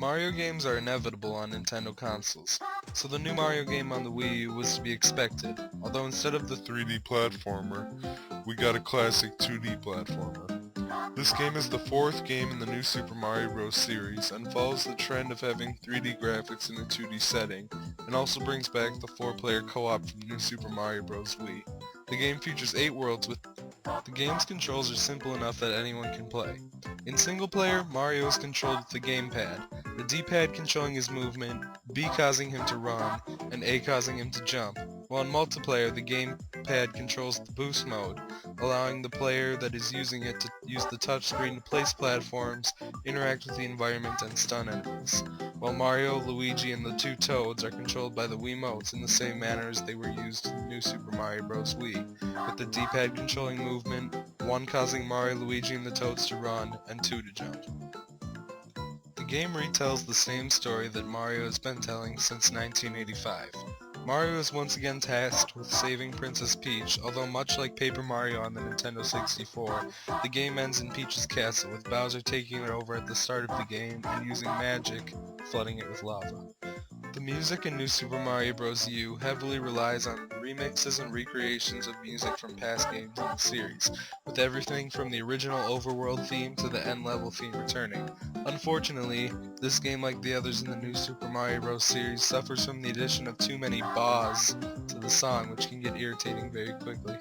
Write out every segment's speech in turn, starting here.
Mario games are inevitable on Nintendo consoles, so the new Mario game on the Wii U was to be expected, although instead of the 3D platformer, we got a classic 2D platformer. This game is the fourth game in the new Super Mario Bros. Series and follows the trend of having 3D graphics in a 2D setting, and also brings back the 4-player co-op from the new Super Mario Bros. Wii. The game features 8 worlds with the game's controls are simple enough that anyone can play. In single player, Mario is controlled with the gamepad, the D-pad controlling his movement, B causing him to run, and A causing him to jump, while in multiplayer the gamepad controls the boost mode, allowing the player that is using it to use the touchscreen to place platforms, interact with the environment, and stun enemies, while Mario, Luigi, and the two Toads are controlled by the Wiimotes in the same manner as they were used in the new Super Mario Bros. Wii, with the D-pad controlling movement, 1 causing Mario, Luigi, and the Toads to run, and 2 to jump. The game retells the same story that Mario has been telling since 1985. Mario is once again tasked with saving Princess Peach, although much like Paper Mario on the Nintendo 64, the game ends in Peach's castle, with Bowser taking it over at the start of the game and using magic, flooding it with lava. The music in New Super Mario Bros. U heavily relies on remixes and recreations of music from past games in the series, with everything from the original overworld theme to the end level theme returning. Unfortunately, this game, like the others in the new Super Mario Bros. Series, suffers from the addition of too many ba's to the song, which can get irritating very quickly.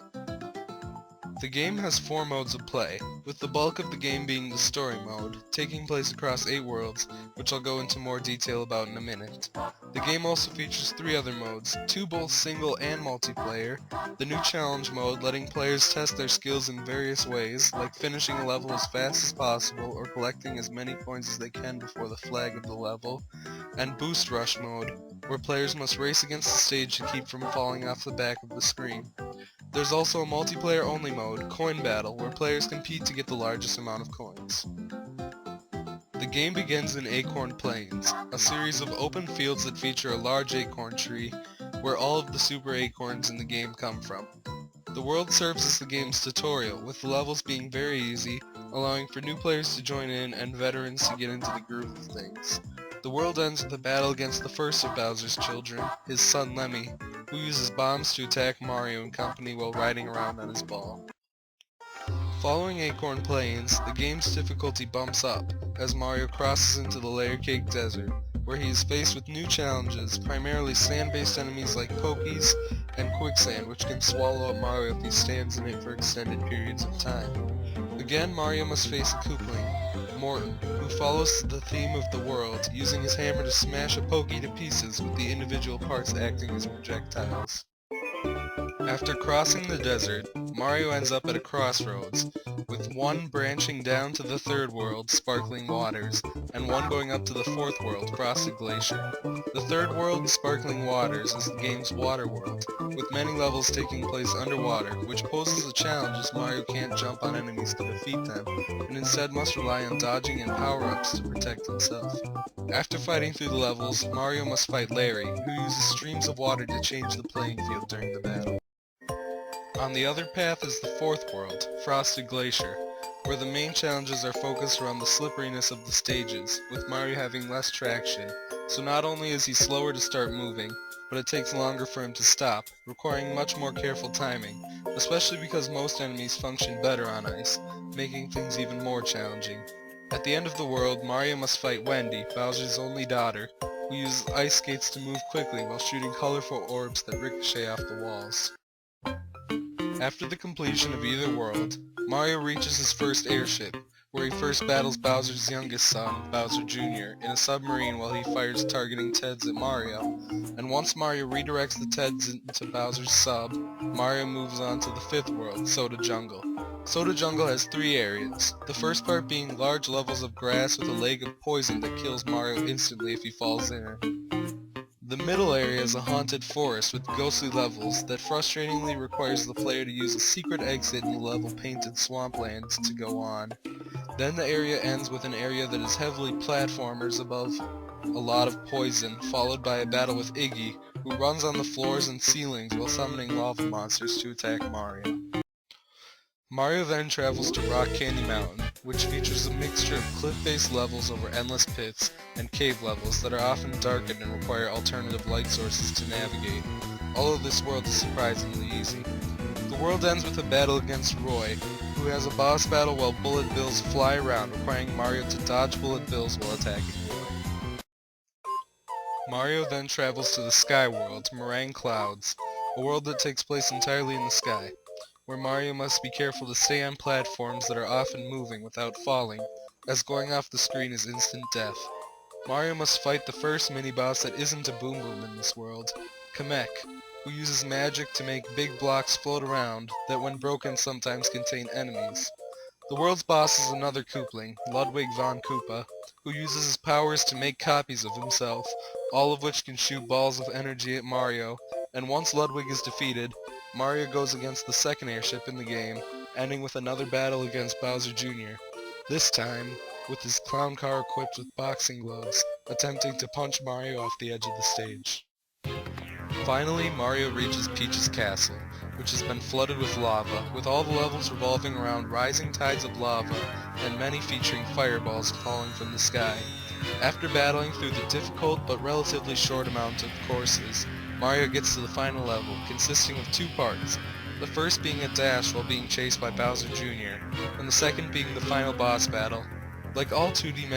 The game has 4 modes of play, with the bulk of the game being the story mode, taking place across 8 worlds, which I'll go into more detail about in a minute. The game also features 3 other modes, 2 both single and multiplayer, the new challenge mode letting players test their skills in various ways, like finishing a level as fast as possible or collecting as many coins as they can before the flag of the level, and boost rush mode, where players must race against the stage to keep from falling off the back of the screen. There's also a multiplayer only mode, Coin Battle, where players compete to get the largest amount of coins. The game begins in Acorn Plains, a series of open fields that feature a large acorn tree, where all of the super acorns in the game come from. The world serves as the game's tutorial, with the levels being very easy, allowing for new players to join in and veterans to get into the groove of things. The world ends with a battle against the first of Bowser's children, his son Lemmy, who uses bombs to attack Mario and company while riding around on his ball. Following Acorn Plains, the game's difficulty bumps up, as Mario crosses into the Layer Cake Desert, where he is faced with new challenges, primarily sand-based enemies like Pokies and Quicksand, which can swallow up Mario if he stands in it for extended periods of time. Again, Mario must face a Koopling, Morton, who follows the theme of the world, using his hammer to smash a Pokey to pieces with the individual parts acting as projectiles. After crossing the desert, Mario ends up at a crossroads, with one branching down to the third world, Sparkling Waters, and one going up to the fourth world, Frosted Glacier. The third world, Sparkling Waters, is the game's water world, with many levels taking place underwater, which poses a challenge as Mario can't jump on enemies to defeat them, and instead must rely on dodging and power-ups to protect himself. After fighting through the levels, Mario must fight Larry, who uses streams of water to change the playing field during the battle. On the other path is the fourth world, Frosted Glacier, where the main challenges are focused around the slipperiness of the stages, with Mario having less traction, so not only is he slower to start moving, but it takes longer for him to stop, requiring much more careful timing, especially because most enemies function better on ice, making things even more challenging. At the end of the world, Mario must fight Wendy, Bowser's only daughter, who uses ice skates to move quickly while shooting colorful orbs that ricochet off the walls. After the completion of either world, Mario reaches his first airship, where he first battles Bowser's youngest son, Bowser Jr., in a submarine while he fires targeting TEDs at Mario, and once Mario redirects the TEDs into Bowser's sub, Mario moves on to the fifth world, Soda Jungle. Soda Jungle has 3 areas, the first part being large levels of grass with a leg of poison that kills Mario instantly if he falls in it. The middle area is a haunted forest with ghostly levels that frustratingly requires the player to use a secret exit in the level painted swamplands to go on. Then the area ends with an area that is heavily platformers above a lot of poison, followed by a battle with Iggy, who runs on the floors and ceilings while summoning lava monsters to attack Mario. Mario then travels to Rock Candy Mountain, which features a mixture of cliff-based levels over endless pits and cave levels that are often darkened and require alternative light sources to navigate. All of this world is surprisingly easy. The world ends with a battle against Roy, who has a boss battle while bullet bills fly around, requiring Mario to dodge bullet bills while attacking Roy. Mario then travels to the Sky World, Meringue Clouds, a world that takes place entirely in the sky, where Mario must be careful to stay on platforms that are often moving without falling, as going off the screen is instant death. Mario must fight the first mini-boss that isn't a Boom Boom in this world, Kamek, who uses magic to make big blocks float around that when broken sometimes contain enemies. The world's boss is another Koopling, Ludwig von Koopa, who uses his powers to make copies of himself, all of which can shoot balls of energy at Mario, and once Ludwig is defeated, Mario goes against the second airship in the game, ending with another battle against Bowser Jr., this time with his clown car equipped with boxing gloves, attempting to punch Mario off the edge of the stage. Finally, Mario reaches Peach's castle, which has been flooded with lava, with all the levels revolving around rising tides of lava, and many featuring fireballs falling from the sky. After battling through the difficult but relatively short amount of courses, Mario gets to the final level, consisting of two parts, the first being a dash while being chased by Bowser Jr., and the second being the final boss battle. Like all 2D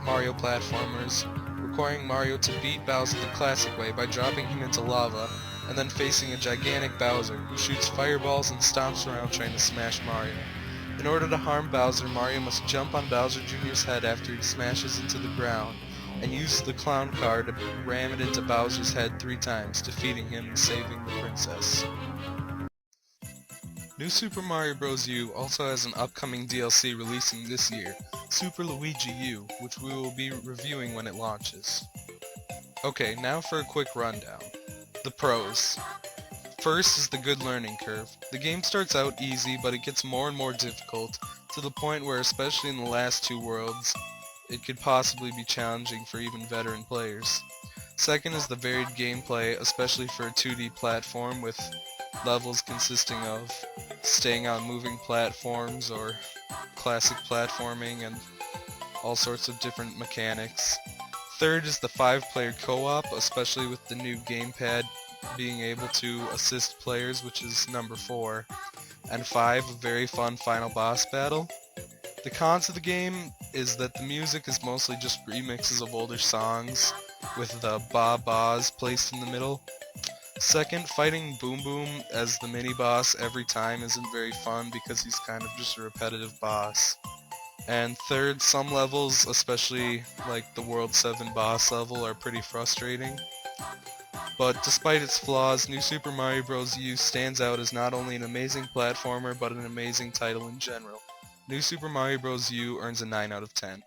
Mario platformers, requiring Mario to beat Bowser the classic way by dropping him into lava, and then facing a gigantic Bowser who shoots fireballs and stomps around trying to smash Mario. In order to harm Bowser, Mario must jump on Bowser Jr.'s head after he smashes into the ground, and use the clown car to ram it into Bowser's head 3 times, defeating him and saving the princess. New Super Mario Bros. U also has an upcoming DLC releasing this year, Super Luigi U, which we will be reviewing when it launches. Okay, now for a quick rundown. The pros. First is the good learning curve. The game starts out easy, but it gets more and more difficult, to the point where, especially in the last 2 worlds, it could possibly be challenging for even veteran players. Second is the varied gameplay, especially for a 2D platform with levels consisting of staying on moving platforms or classic platforming and all sorts of different mechanics. Third is the 5-player co-op, especially with the new gamepad being able to assist players, which is number 4. And 5, a very fun final boss battle. The cons of the game is that the music is mostly just remixes of older songs, with the ba-bas placed in the middle. Second, fighting Boom Boom as the mini-boss every time isn't very fun because he's kind of just a repetitive boss. And third, some levels, especially like the World 7 boss level, are pretty frustrating. But despite its flaws, New Super Mario Bros. U stands out as not only an amazing platformer, but an amazing title in general. New Super Mario Bros. U earns a 9 out of 10.